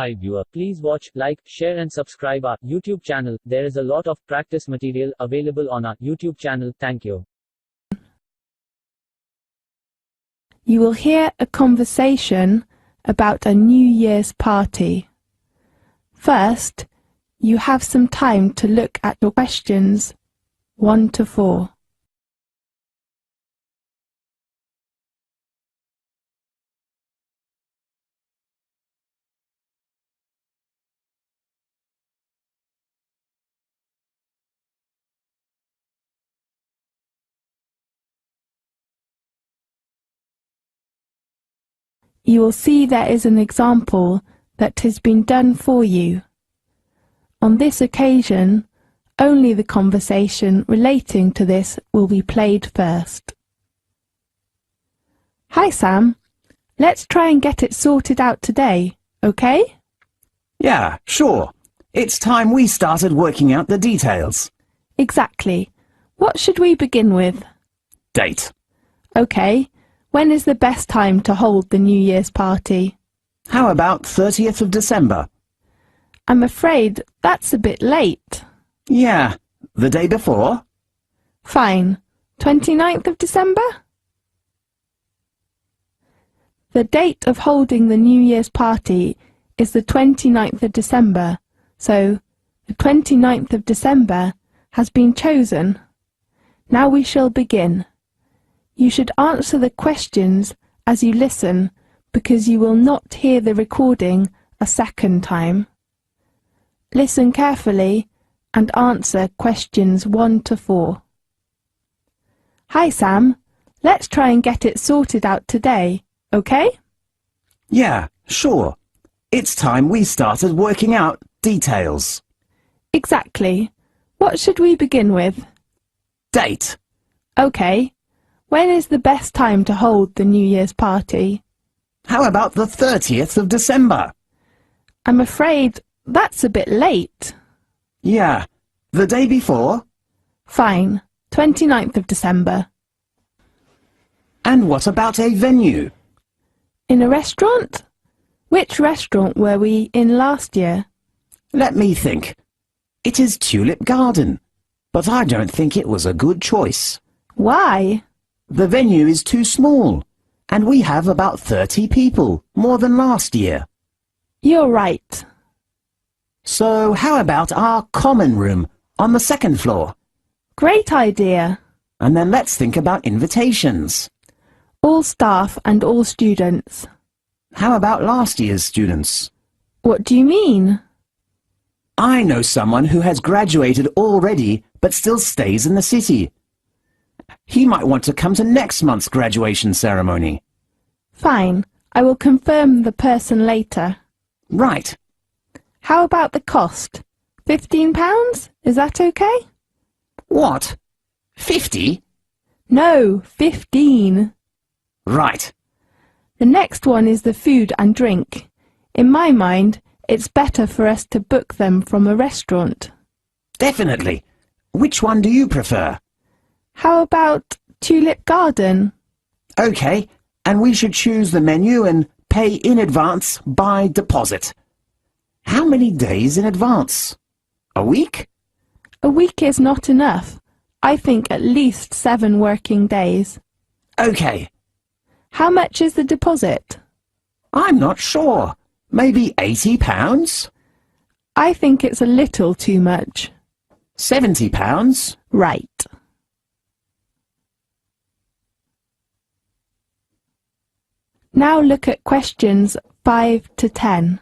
Hi viewer, please watch, like, share and subscribe our YouTube channel. There is a lot of practice material available on our YouTube channel. Thank you. You will hear a conversation about a New Year's party. First, you have some time to look at your questions 1 to 4. You will see there is an example that has been done for you. On this occasion, only the conversation relating to this will be played first. Hi Sam, let's try and get it sorted out today, okay? Yeah, sure. It's time we started working out the details. Exactly. What should we begin with? Date. Okay. When is the best time to hold the New Year's party? How about 30th of December? I'm afraid that's a bit late. Yeah, the day before? Fine. 29th of December? The date of holding the New Year's party is the 29th of December, so the 29th of December has been chosen. Now we shall begin. You should answer the questions as you listen because you will not hear the recording a second time. Listen carefully and answer questions 1 to 4. Hi Sam, let's try and get it sorted out today, okay? Yeah, sure. It's time we started working out details. Exactly. What should we begin with? Date. Okay. When is the best time to hold the New Year's party? How about the 30th of December? I'm afraid that's a bit late. Yeah, the day before? Fine. 29th of December. And what about a venue? In a restaurant? Which restaurant were we in last year? Let me think. It is Tulip Garden, but I don't think it was a good choice. Why? The venue is too small, and we have about 30 people, more than last year. You're right. So how about our common room on the second floor? Great idea. And then let's think about invitations. All staff and all students. How about last year's students? What do you mean? I know someone who has graduated already but still stays in the city. He might want to come to next month's graduation ceremony. Fine. I will confirm the person later. Right. How about the cost? £15? Is that okay? What? 50? No, 15. Right. The next one is the food and drink. In my mind, it's better for us to book them from a restaurant. Definitely. Which one do you prefer? How about Tulip Garden? Okay, and we should choose the menu and pay in advance by deposit. How many days in advance? A week? A week is not enough. I think at least 7 working days. Okay. How much is the deposit? I'm not sure. Maybe £80? I think it's a little too much. £70? Right. Now look at questions 5 to 10.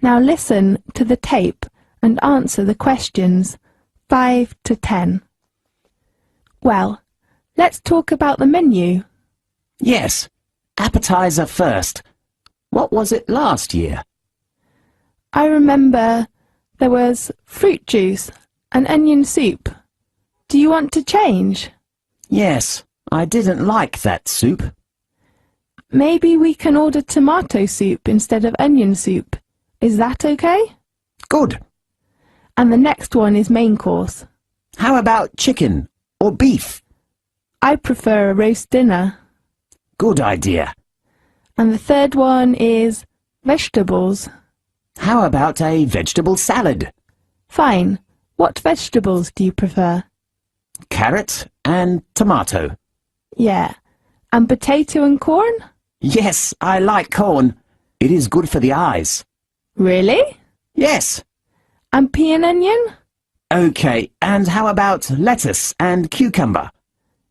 Now listen to the tape and answer the questions 5 to 10. Well, let's talk about the menu. Yes. Appetizer first. What was it last year? I remember there was fruit juice and onion soup. Do you want to change? Yes, I didn't like that soup. Maybe we can order tomato soup instead of onion soup. Is that okay? Good. And the next one is main course. How about chicken or beef? I prefer a roast dinner. Good idea. And the third one is vegetables. How about a vegetable salad? Fine. What vegetables do you prefer? Carrot and tomato. Yeah. And potato and corn? Yes, I like corn. It is good for the eyes. Really? Yes. And pea and onion? Okay, and how about lettuce and cucumber?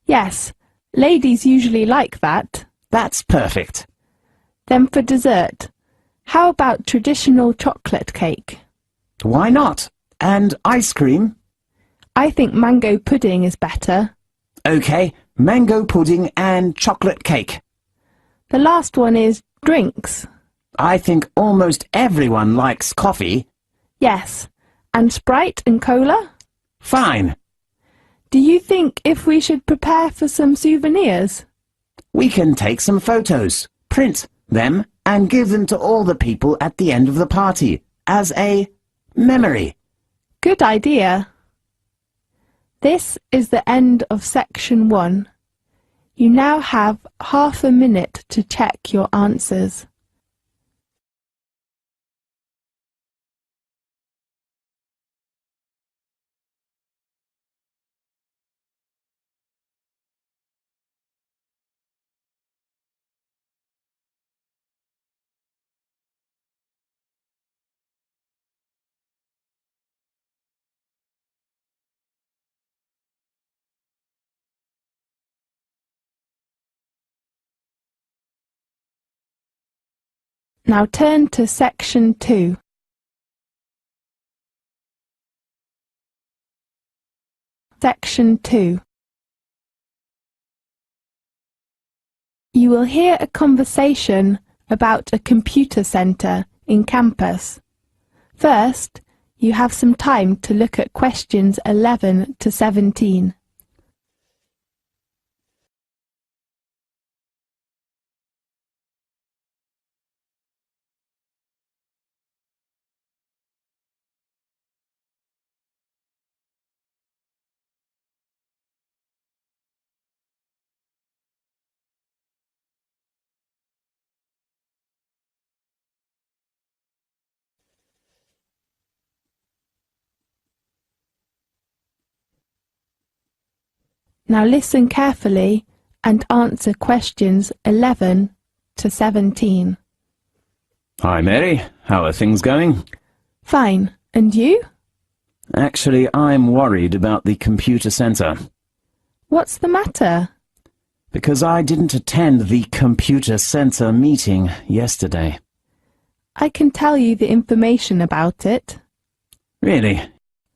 Yes. Ladies usually like that. That's perfect. Then for dessert, how about traditional chocolate cake? Why not? And ice cream? I think mango pudding is better. Okay, mango pudding and chocolate cake. The last one is drinks. I think almost everyone likes coffee. Yes. And Sprite and cola? Fine. Do you think if we should prepare for some souvenirs? We can take some photos, print them, and give them to all the people at the end of the party as a memory. Good idea. This is the end of section 1. You now have half a minute to check your answers. Now turn to section 2. Section 2. You will hear a conversation about a computer centre in campus. First, you have some time to look at questions 11 to 17. Now listen carefully and answer questions 11 to 17. Hi, Mary. How are things going? Fine. And you? Actually, I'm worried about the computer centre. What's the matter? Because I didn't attend the computer centre meeting yesterday. I can tell you the information about it. Really?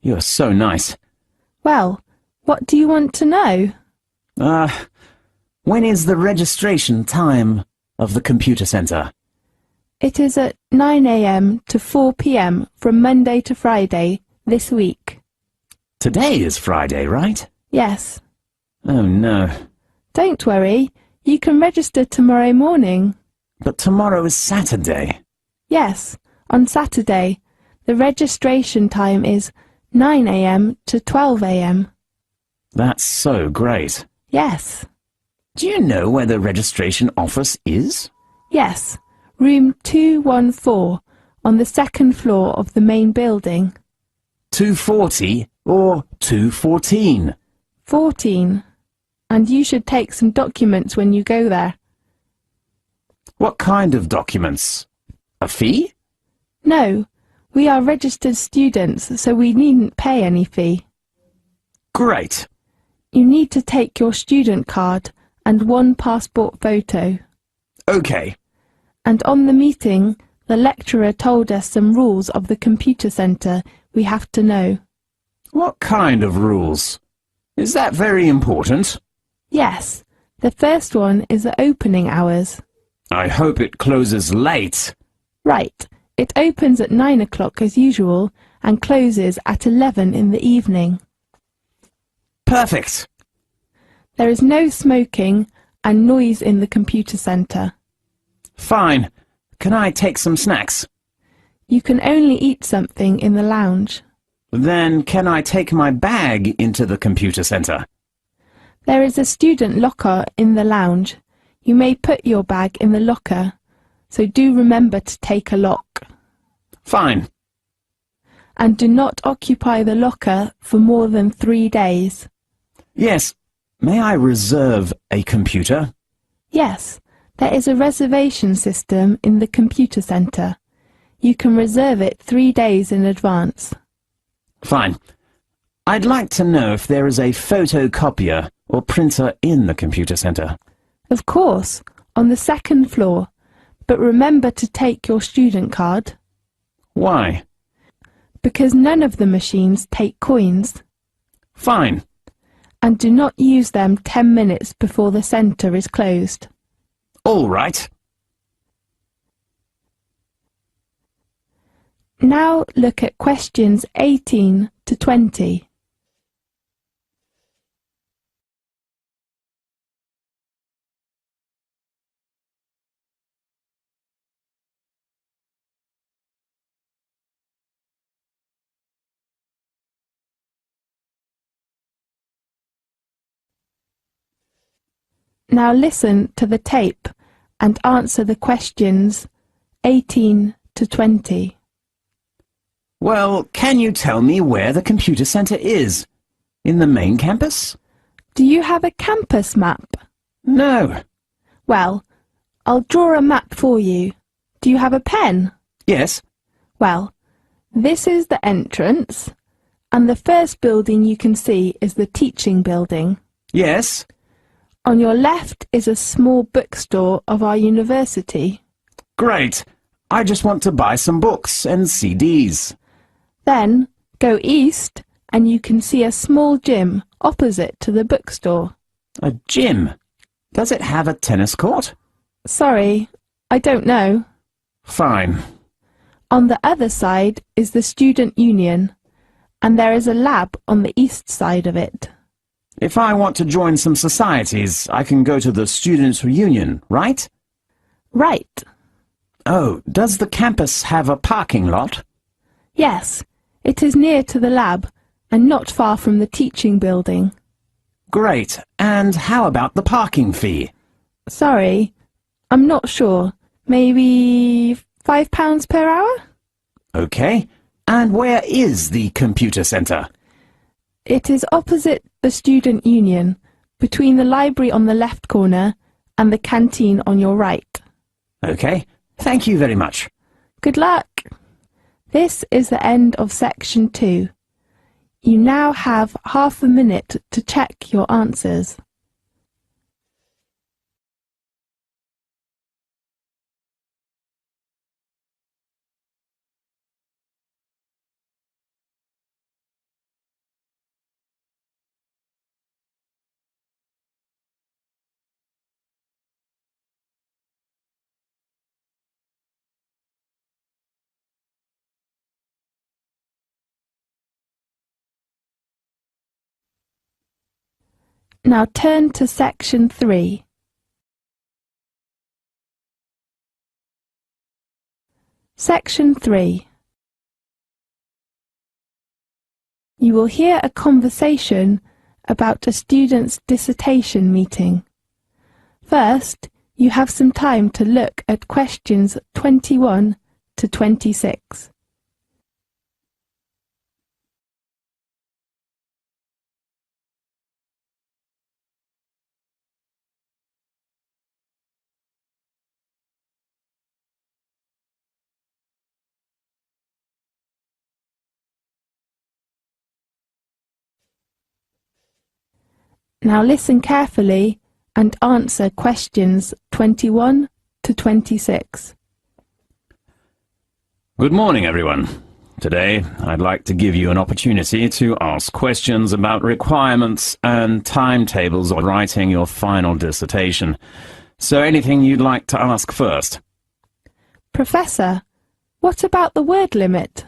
You're so nice. Well, what do you want to know? When is the registration time of the computer centre? It is at 9 a.m. to 4 p.m. from Monday to Friday this week. Today is Friday, right? Yes. Oh no. Don't worry, you can register tomorrow morning. But tomorrow is Saturday. Yes, on Saturday. The registration time is 9 a.m. to 12 a.m. That's so great. Yes. Do you know where the registration office is? Yes, room 214 on the second floor of the main building. 240 or 214? 14. And you should take some documents when you go there. What kind of documents? A fee? No, we are registered students, so we needn't pay any fee. Great. You need to take your student card and one passport photo. Okay. And on the meeting, the lecturer told us some rules of the computer centre we have to know. What kind of rules? Is that very important? Yes, the first one is the opening hours. I hope it closes late. Right, it opens at 9 o'clock as usual and closes at 11 in the evening. Perfect. There is no smoking and noise in the computer centre. Fine. Can I take some snacks? You can only eat something in the lounge. Then can I take my bag into the computer centre? There is a student locker in the lounge. You may put your bag in the locker, so do remember to take a lock. Fine. And do not occupy the locker for more than 3 days. Yes. May I reserve a computer? Yes, there is a reservation system in the computer centre. You can reserve it 3 days in advance. Fine. I'd like to know if there is a photocopier or printer in the computer centre. Of course, on the second floor, but remember to take your student card. Why? Because none of the machines take coins. Fine. And do not use them 10 minutes before the centre is closed. All right. Now look at questions 18 to 20. Now listen to the tape and answer the questions 18 to 20. Well, can you tell me where the computer centre is? In the main campus? Do you have a campus map? No. Well, I'll draw a map for you. Do you have a pen? Yes. Well, this is the entrance, and the first building you can see is the teaching building. Yes. On your left is a small bookstore of our university. Great. I just want to buy some books and CDs. Then go east and you can see a small gym opposite to the bookstore. A gym? Does it have a tennis court? Sorry, I don't know. Fine. On the other side is the student union, and there is a lab on the east side of it. If I want to join some societies, I can go to the students' union, right? Right. Oh, does the campus have a parking lot? Yes, it is near to the lab and not far from the teaching building. Great. And how about the parking fee? Sorry, I'm not sure. Maybe £5 per hour? Okay. And where is the computer centre? It is opposite the student union, between the library on the left corner and the canteen on your right. Okay. Thank you very much. Good luck! This is the end of section 2. You now have half a minute to check your answers. Now turn to section 3. Section 3. You will hear a conversation about a student's dissertation meeting. First, you have some time to look at questions 21 to 26. Now listen carefully and answer questions 21 to 26. Good morning, everyone. Today, I'd like to give you an opportunity to ask questions about requirements and timetables of writing your final dissertation. So anything you'd like to ask first? Professor, what about the word limit?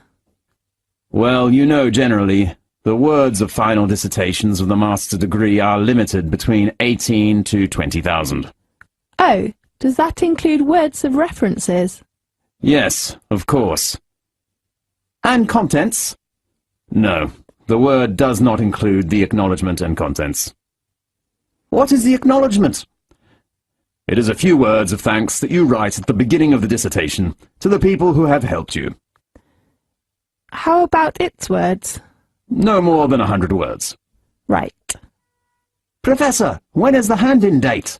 Well, you know generally The words of final dissertations of the master's degree are limited between 18 to 20,000. Oh, does that include words of references? Yes, of course. And contents? No, the word does not include the acknowledgement and contents. What is the acknowledgement? It is a few words of thanks that you write at the beginning of the dissertation to the people who have helped you. How about its words? No more than 100 words. Right. Professor, when is the hand-in date?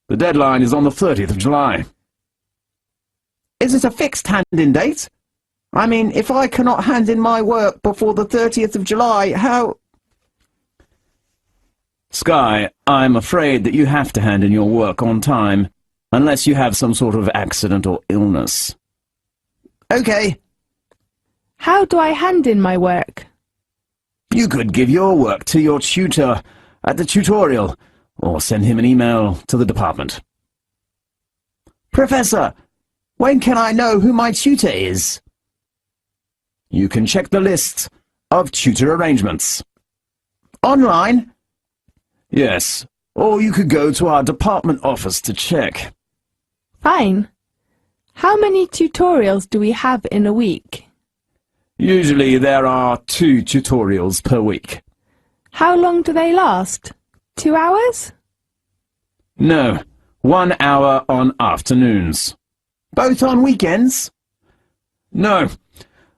The deadline is on the 30th of July. Is it a fixed hand-in date? I mean, if I cannot hand in my work before the 30th of July, how... Sky, I'm afraid that you have to hand in your work on time, unless you have some sort of accident or illness. Okay. How do I hand in my work? You could give your work to your tutor at the tutorial, or send him an email to the department. Professor, when can I know who my tutor is? You can check the list of tutor arrangements. Online? Yes, or you could go to our department office to check. Fine. How many tutorials do we have in a week? Usually there are 2 tutorials per week. How long do they last? 2 hours? No, 1 hour on afternoons. Both on weekends? No.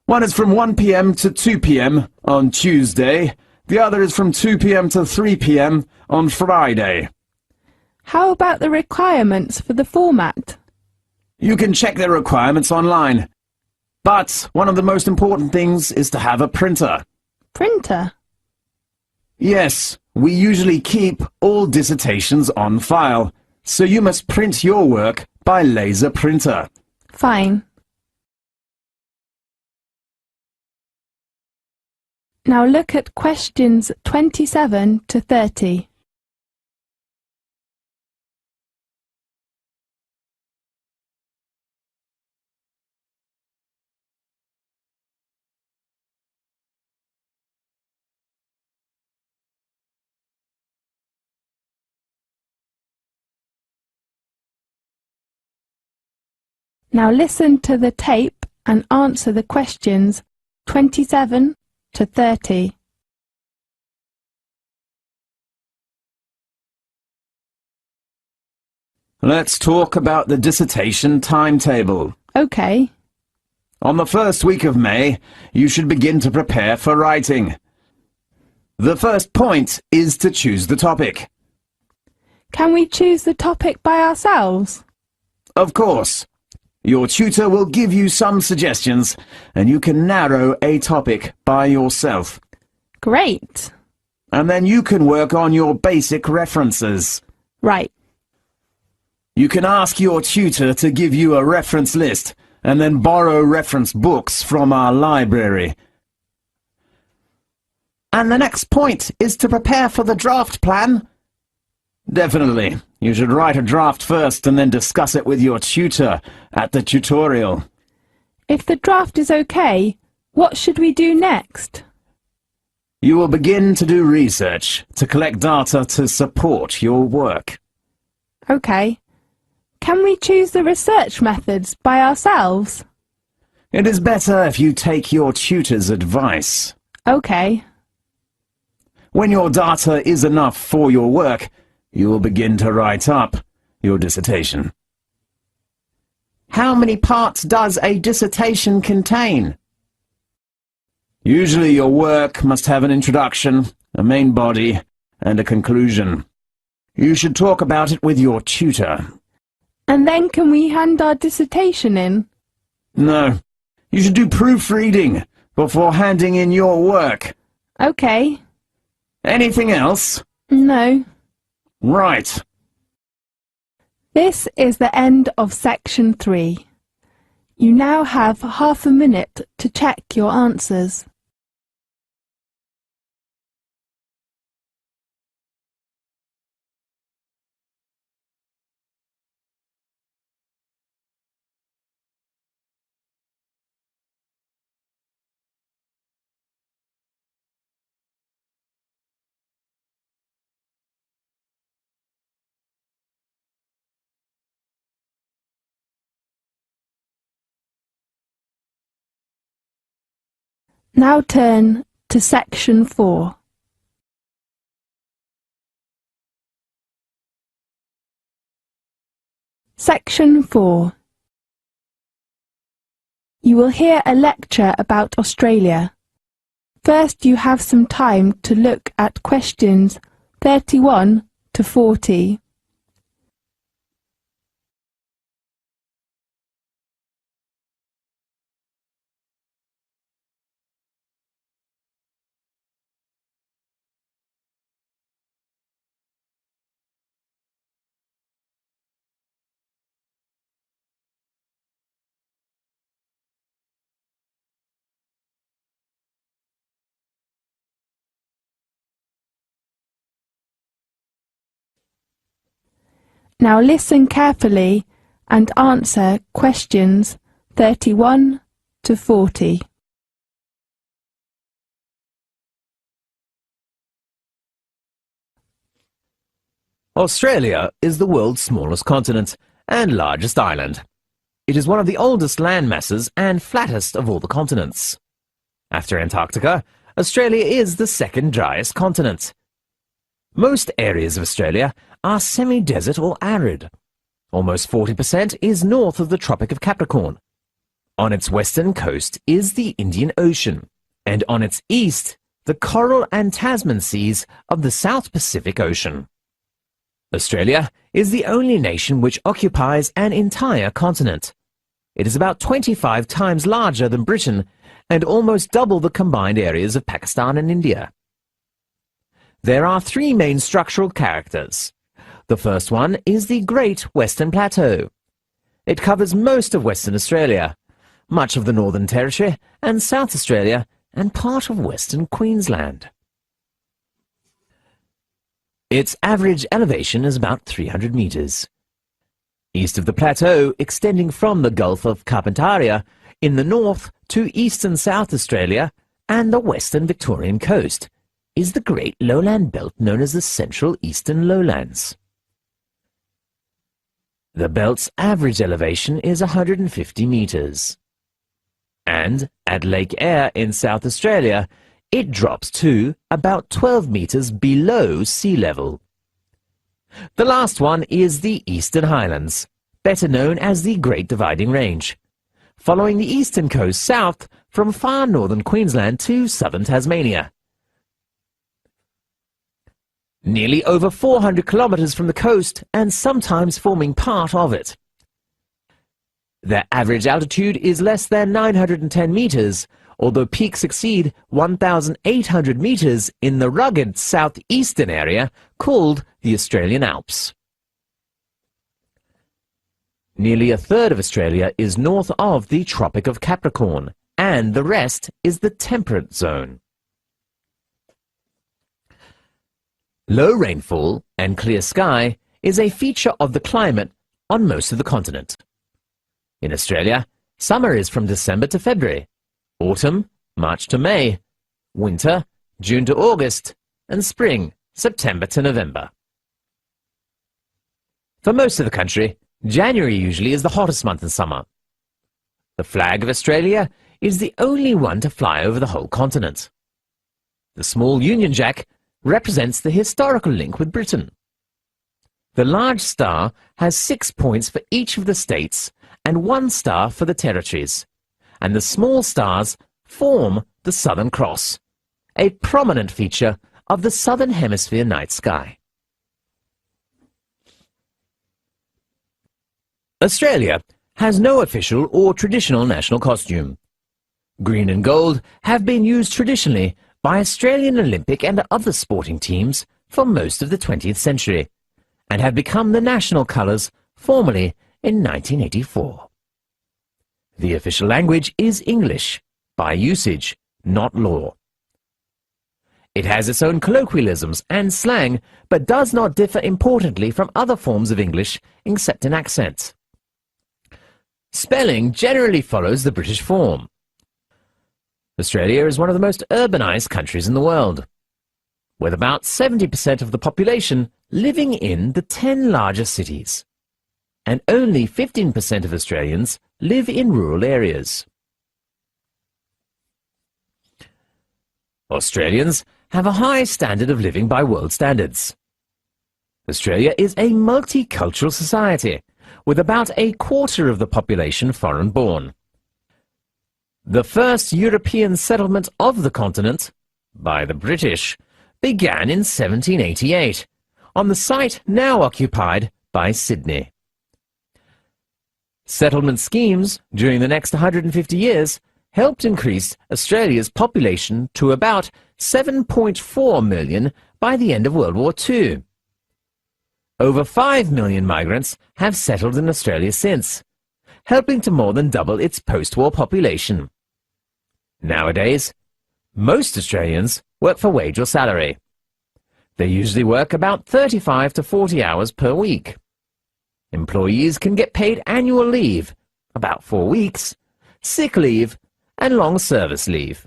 One is from 1 p.m. to 2 p.m. on Tuesday. The other is from 2 p.m. to 3 p.m. on Friday. How about the requirements for the format? You can check their requirements online. But one of the most important things is to have a printer. Printer? Yes, we usually keep all dissertations on file, so you must print your work by laser printer. Fine. Now look at questions 27 to 30. Now listen to the tape and answer the questions 27 to 30. Let's talk about the dissertation timetable. Okay. On the first week of May, you should begin to prepare for writing. The first point is to choose the topic. Can we choose the topic by ourselves? Of course. Your tutor will give you some suggestions, and you can narrow a topic by yourself. Great. And then you can work on your basic references. Right. You can ask your tutor to give you a reference list, and then borrow reference books from our library. And the next point is to prepare for the draft plan. Definitely. You should write a draft first and then discuss it with your tutor at the tutorial. If the draft is okay, what should we do next? You will begin to do research to collect data to support your work. Okay. Can we choose the research methods by ourselves? It is better if you take your tutor's advice. Okay. When your data is enough for your work, you will begin to write up your dissertation. How many parts does a dissertation contain? Usually your work must have an introduction, a main body, and a conclusion. You should talk about it with your tutor. And then can we hand our dissertation in? No, you should do proofreading before handing in your work. Okay. Anything else? No. Right. This is the end of section 3. You now have half a minute to check your answers. Now turn to Section 4. Section 4. You will hear a lecture about Australia. First, you have some time to look at questions 31 to 40. Now listen carefully and answer questions 31 to 40. Australia is the world's smallest continent and largest island. It is one of the oldest land masses and flattest of all the continents. After Antarctica, Australia is the second driest continent. Most areas of Australia are semi-desert or arid. Almost 40% is north of the Tropic of Capricorn. On its western coast is the Indian Ocean, and on its east, the Coral and Tasman Seas of the South Pacific Ocean. Australia is the only nation which occupies an entire continent. It is about 25 times larger than Britain and almost double the combined areas of Pakistan and India. There are three main structural characters. The first one is the Great Western Plateau. It covers most of Western Australia, much of the Northern Territory and South Australia, and part of Western Queensland. Its average elevation is about 300 metres. East of the plateau, extending from the Gulf of Carpentaria in the north to eastern South Australia and the western Victorian coast, is the great lowland belt known as the Central Eastern Lowlands. The belt's average elevation is 150 metres. And at Lake Eyre in South Australia, it drops to about 12 metres below sea level. The last one is the Eastern Highlands, better known as the Great Dividing Range, following the eastern coast south from far northern Queensland to southern Tasmania. Nearly over 400 kilometres from the coast and sometimes forming part of it. Their average altitude is less than 910 metres, although peaks exceed 1,800 metres in the rugged southeastern area called the Australian Alps. Nearly a third of Australia is north of the Tropic of Capricorn, and the rest is the temperate zone. Low rainfall and clear sky is a feature of the climate on most of the continent. In Australia, summer is from December to February, autumn, March to May, winter, June to August, and spring, September to November. For most of the country, January usually is the hottest month in summer. The flag of Australia is the only one to fly over the whole continent. The small Union Jack represents the historical link with Britain. The large star has 6 points for each of the states and 1 star for the territories, and the small stars form the Southern Cross, a prominent feature of the Southern Hemisphere night sky. Australia has no official or traditional national costume. Green and gold have been used traditionally by Australian Olympic and other sporting teams for most of the 20th century, and have become the national colours formally in 1984. The official language is English, by usage, not law. It has its own colloquialisms and slang, but does not differ importantly from other forms of English except in accent. Spelling generally follows the British form. Australia is one of the most urbanised countries in the world, with about 70% of the population living in the 10 largest cities, and only 15% of Australians live in rural areas. Australians have a high standard of living by world standards. Australia is a multicultural society, with about a quarter of the population foreign-born. The first European settlement of the continent, by the British, began in 1788, on the site now occupied by Sydney. Settlement schemes during the next 150 years helped increase Australia's population to about 7.4 million by the end of World War II. Over 5 million migrants have settled in Australia since, helping to more than double its post-war population. Nowadays, most Australians work for wage or salary. They usually work about 35 to 40 hours per week. Employees can get paid annual leave, about 4 weeks, sick leave, and long service leave.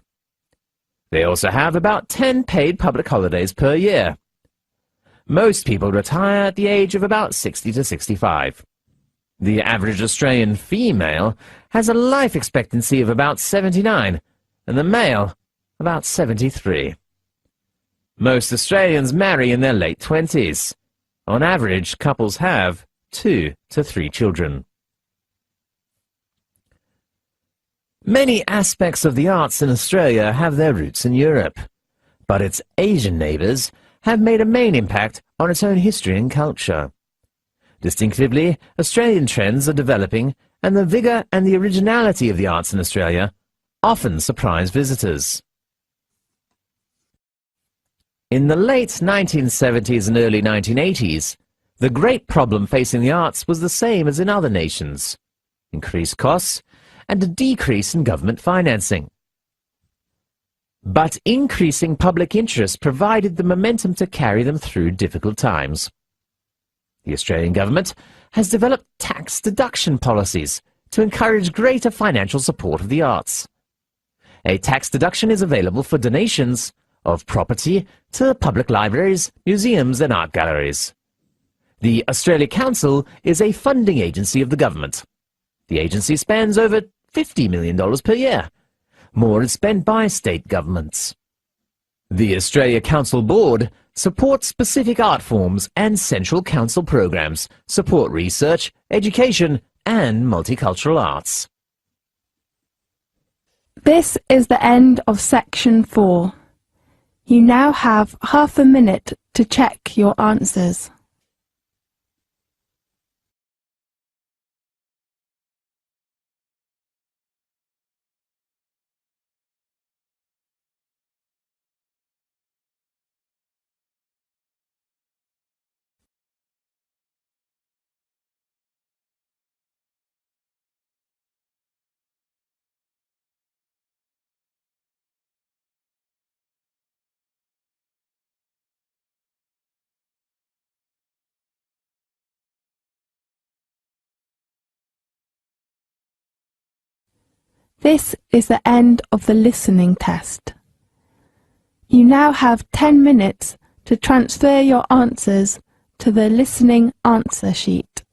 They also have about 10 paid public holidays per year. Most people retire at the age of about 60 to 65. The average Australian female has a life expectancy of about 79, and the male about 73. Most Australians marry in their late 20s. On average, couples have 2 to 3 children. Many aspects of the arts in Australia have their roots in Europe, but its Asian neighbours have made a main impact on its own history and culture. Distinctively, Australian trends are developing, and the vigour and the originality of the arts in Australia often surprise visitors. In the late 1970s and early 1980s, the great problem facing the arts was the same as in other nations: increased costs and a decrease in government financing. But increasing public interest provided the momentum to carry them through difficult times. The Australian government has developed tax deduction policies to encourage greater financial support of the arts. A tax deduction is available for donations of property to public libraries, museums and art galleries. The Australia Council is a funding agency of the government. The agency spends over $50 million per year. More is spent by state governments. The Australia Council Board supports specific art forms, and Central Council programs support research, education and multicultural arts. This is the end of section 4. You now have half a minute to check your answers. This is the end of the listening test. You now have 10 minutes to transfer your answers to the listening answer sheet.